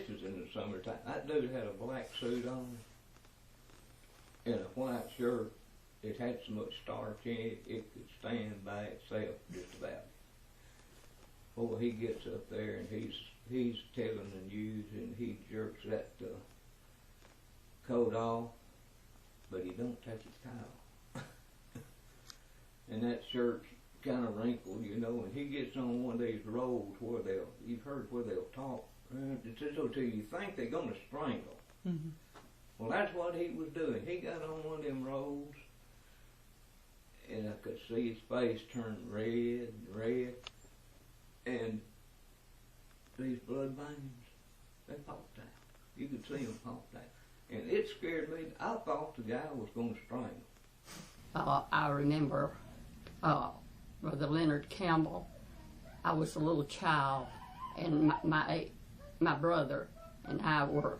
this is in the summertime. That dude had a black suit on and a white shirt. It had so much starch in it, it could stand by itself just about. Boy, he gets up there and he's telling the news and he jerks that coat off, but he don't touch his towel. And that shirt's kind of wrinkled, you know, and he gets on one of these roads where you've heard where they'll talk, till you think they're going to strangle. Mm-hmm. Well, that's what he was doing. He got on one of them roads, and I could see his face turn red, and these blood veins, they popped out. You could see them popped out. And it scared me. I thought the guy was going to strangle. I remember Brother Leonard Campbell. I was a little child, and my brother and I were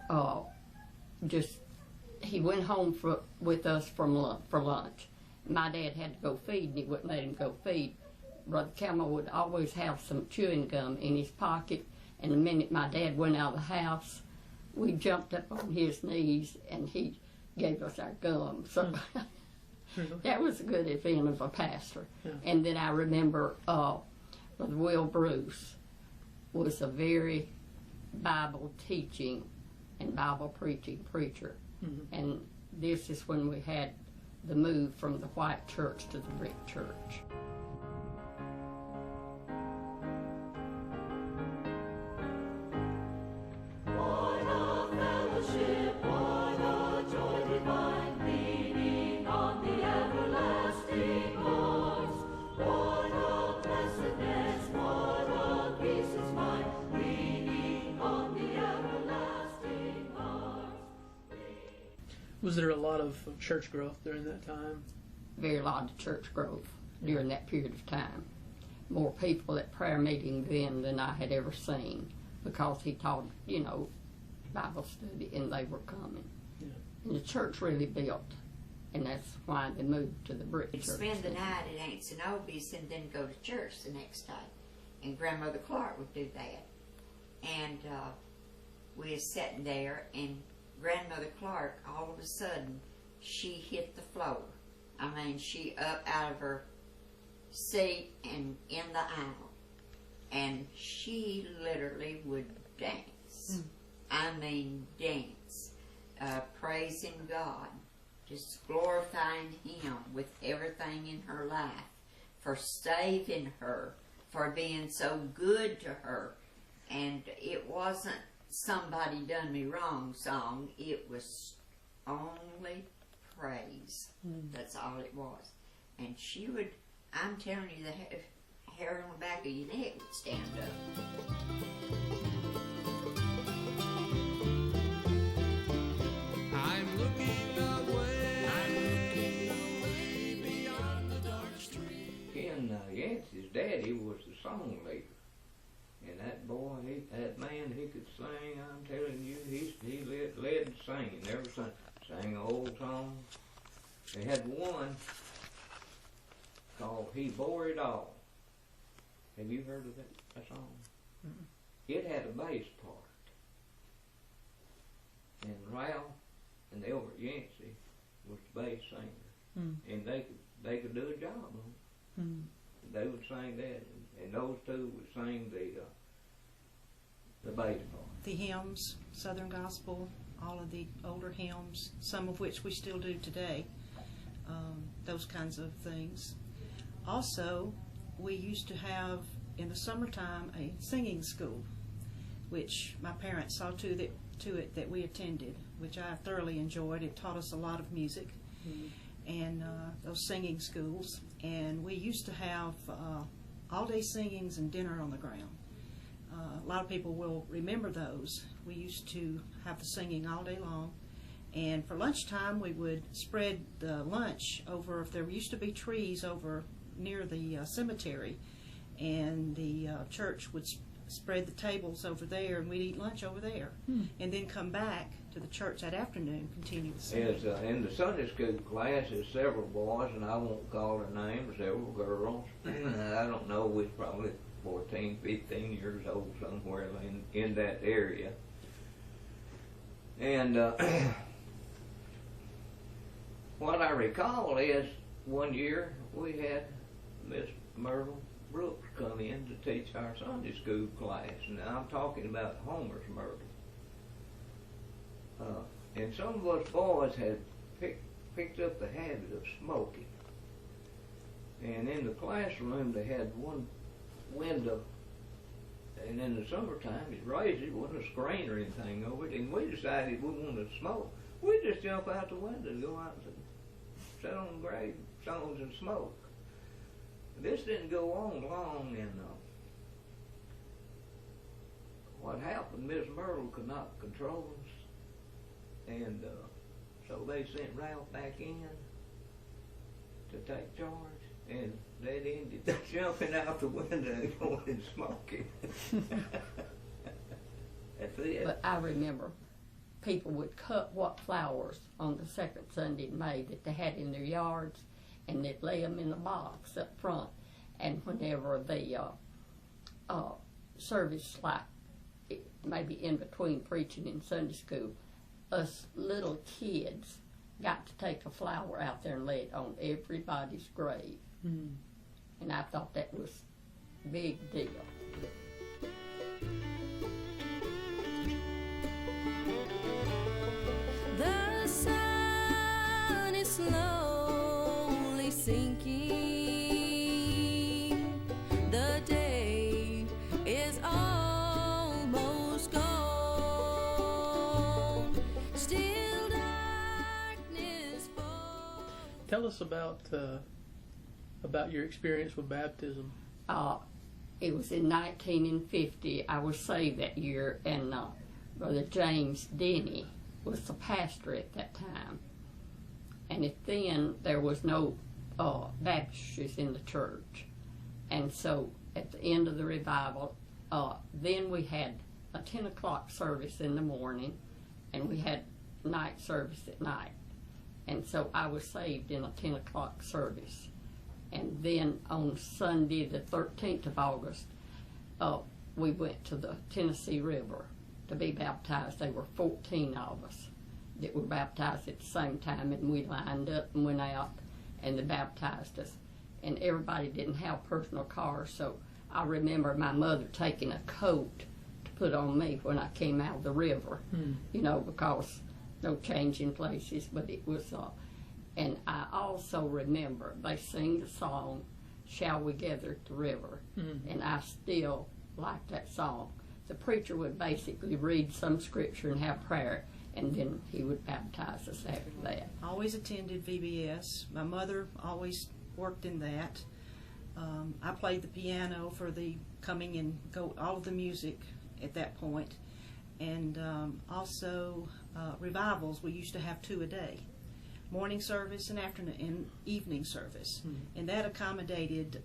he went home with us for lunch. My dad had to go feed, and he wouldn't let him go feed. Brother Campbell would always have some chewing gum in his pocket, and the minute my dad went out of the house, we jumped up on his knees, and he gave us our gum. So that was a good event of a pastor. Yeah. And then I remember Brother Will Bruce was a very Bible teaching and Bible preaching preacher. Mm-hmm. And this is when we had the move from the white church to the brick church. Was there a lot of church growth during that time? Very lot of church growth during that period of time. More people at prayer meeting then than I had ever seen, because he taught, Bible study, and they were coming. Yeah. And the church really built, and that's why they moved to the brick We'd church. spend the night at Aunt Zenobie's and then go to church the next day. And Grandmother Clark would do that. And we were sitting there, and Grandmother Clark, all of a sudden, she hit the floor. I mean, she up out of her seat and in the aisle. And she literally would dance. I mean, dance. Praising God. Just glorifying Him with everything in her life. For saving her. For being so good to her. And it wasn't "Somebody Done Me Wrong" song. It was only praise. That's all it was. And she would, I'm telling you, the hair on the back of your neck would stand up. I'm looking away beyond the dark street. Ken Yancey's daddy was the song leader. And that boy, that man, he could sing. I'm telling you, he led singing. Never sang an old song. They had one called "He Bore It All." Have you heard of that song? Mm-hmm. It had a bass part. And Ralph and Elbert Yancey was the bass singer. And they could do a job on it. They would sing that, and those two would sing the bass part. The hymns, Southern Gospel, all of the older hymns, some of which we still do today, those kinds of things. Also, we used to have, in the summertime, a singing school, which my parents saw to it that we attended, which I thoroughly enjoyed. It taught us a lot of music. And those singing schools, and we used to have all-day singings and dinner on the ground. A lot of people will remember those. We used to have the singing all day long, and for lunchtime we would spread the lunch over, if there used to be trees over near the cemetery, and the church would spread the tables over there, and we'd eat lunch over there, and then come back to the church that afternoon and continue the singing. In the Sunday school class, there's several boys, and I won't call their names, several girls. I don't know, we're probably 14, 15 years old somewhere in that area. And what I recall is one year we had Miss Myrtle Brooks come in to teach our Sunday school class. Now I'm talking about Homer's Myrtle. And some of us boys had picked up the habit of smoking. And in the classroom they had one window, and in the summertime it's raised, it wasn't a screen or anything over it, and we decided we wanted to smoke. We'd just jump out the window and go out and sit on the gravestones and smoke. This didn't go on long, and what happened, Miss Myrtle could not control us, and so they sent Ralph back in to take charge, and that ended up jumping out the window and going and smoking. That's it. But I remember people would cut what flowers on the second Sunday in May that they had in their yards, and they'd lay them in a box up front. And whenever the service, like maybe in between preaching and Sunday school, us little kids got to take a flower out there and lay it on everybody's grave. Mm. And I thought that was a big deal. The sun is slowly sinking. The day is almost gone. Still darkness falls. Tell us about your experience with baptism. It was in 1950. I was saved that year, and Brother James Denny was the pastor at that time. And then there was no baptistries in the church. And so at the end of the revival, then we had a 10 o'clock service in the morning, and we had night service at night. And so I was saved in a 10 o'clock service. And then on Sunday, the 13th of August, we went to the Tennessee River to be baptized. There were 14 of us that were baptized at the same time, and we lined up and went out, and they baptized us. And everybody didn't have personal cars, so I remember my mother taking a coat to put on me when I came out of the river, you know, because no changing places, but it was... And I also remember they sing the song, "Shall We Gather at the River?" Mm-hmm. And I still like that song. The preacher would basically read some scripture and have prayer, and then he would baptize us after that. I always attended VBS. My mother always worked in that. I played the piano for the coming and go, all of the music at that point. And also revivals, we used to have 2 a day. Morning service and afternoon and evening service, and that accommodated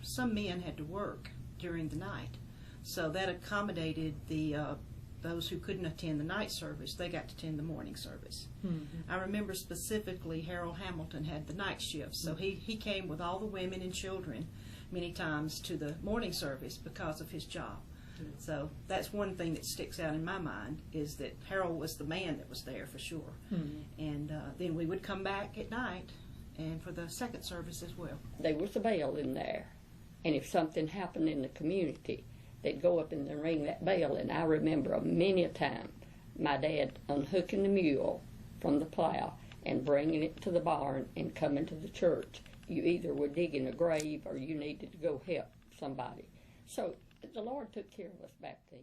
some men had to work during the night, so that accommodated those who couldn't attend the night service. They got to attend the morning service. I remember specifically Harold Hamilton had the night shift, so he came with all the women and children many times to the morning service because of his job. So that's one thing that sticks out in my mind, is that Harold was the man that was there for sure. And then we would come back at night and for the second service as well. There was a bell in there, and if something happened in the community, they'd go up and they'd ring that bell. And I remember many a time my dad unhooking the mule from the plow and bringing it to the barn and coming to the church. You either were digging a grave or you needed to go help somebody. So the Lord took care of us back then.